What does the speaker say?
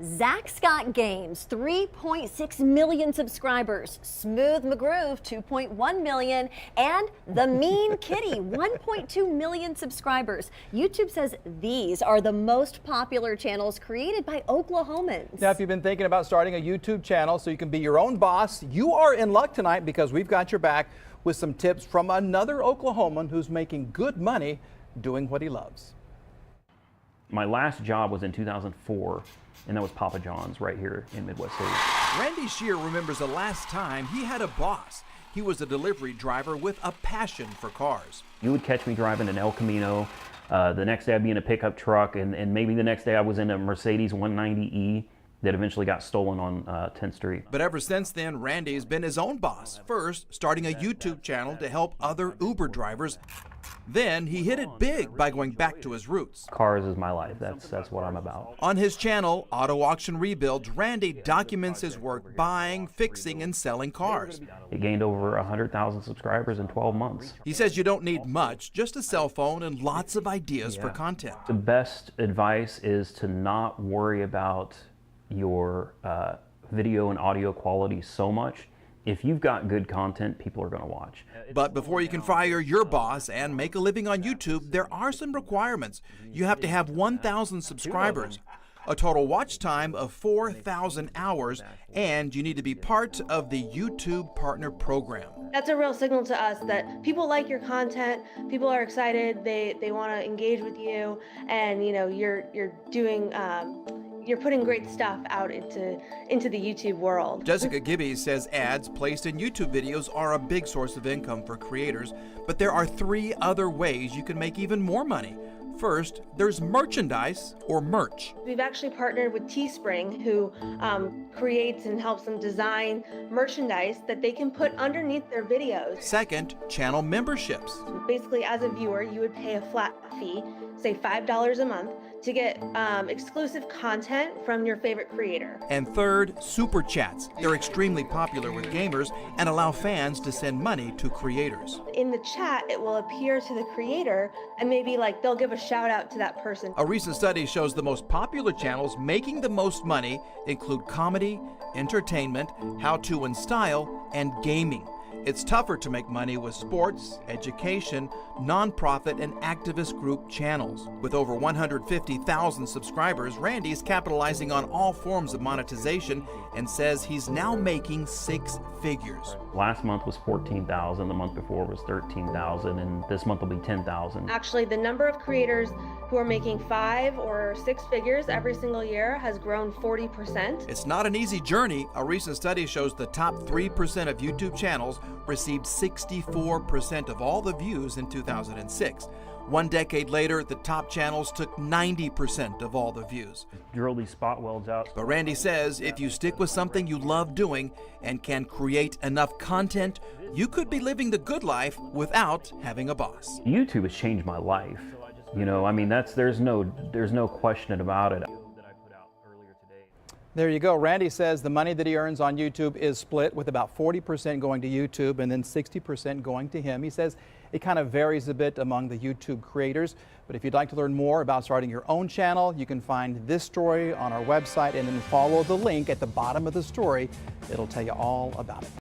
Zach Scott Games, 3.6 million subscribers. Smooth McGroove, 2.1 million. And The Mean Kitty, 1.2 million subscribers. YouTube says these are the most popular channels created by Oklahomans. Now, if you've been thinking about starting a YouTube channel so you can be your own boss, you are in luck tonight because we've got your back with some tips from another Oklahoman who's making good money doing what he loves. My last job was in 2004, and that was Papa John's right here in Midwest City. Randy Shear remembers the last time he had a boss. He was a delivery driver with a passion for cars. You would catch me driving an El Camino. The next day I'd be in a pickup truck, and maybe the next day I was in a Mercedes 190E that eventually got stolen on 10th Street. But ever since then, Randy's been his own boss. First, starting a YouTube channel to help other Uber drivers. Then he hit it big by going back to his roots. Cars is my life. That's what I'm about. On his channel, Auto Auction Rebuilds, Randy documents his work buying, fixing, and selling cars. It gained over 100,000 subscribers in 12 months. He says you don't need much, just a cell phone and lots of ideas for content. The best advice is to not worry about your video and audio quality so much. If you've got good content, people are going to watch. But before you can fire your boss and make a living on YouTube, there are some requirements. You have to have 1,000 subscribers, a total watch time of 4,000 hours, and you need to be part of the YouTube Partner Program. That's a real signal to us that people like your content, people are excited, they want to engage with you, and you know you're doing you're putting great stuff out into the YouTube world. Jessica Gibby says ads placed in YouTube videos are a big source of income for creators, but there are 3 other ways you can make even more money. First, there's merchandise or merch. We've actually partnered with Teespring, who creates and helps them design merchandise that they can put underneath their videos. Second, channel memberships. Basically, as a viewer, you would pay a flat fee, say $5 a month, to get exclusive content from your favorite creator. And third, super chats. They're extremely popular with gamers and allow fans to send money to creators. In the chat, it will appear to the creator, and maybe like they'll give a shout out to that person. A recent study shows the most popular channels making the most money include comedy, entertainment, how-to and style, and gaming. It's tougher to make money with sports, education, nonprofit, and activist group channels. With over 150,000 subscribers, Randy's capitalizing on all forms of monetization and says he's now making 6 figures. Last month was 14,000, the month before was 13,000, and this month will be 10,000. Actually, the number of creators who are making 5 or 6 figures every single year has grown 40%. It's not an easy journey. A recent study shows the top 3% of YouTube channels received 64% of all the views in 2006. 1 decade later, the top channels took 90% of all the views. Drill these spot welds out. But Randy says if you stick with something you love doing and can create enough content, you could be living the good life without having a boss. YouTube has changed my life. You know, I mean, there's no question about it. There you go. Randy says the money that he earns on YouTube is split, with about 40% going to YouTube and then 60% going to him. He says it kind of varies a bit among the YouTube creators. But if you'd like to learn more about starting your own channel, you can find this story on our website and then follow the link at the bottom of the story. It'll tell you all about it.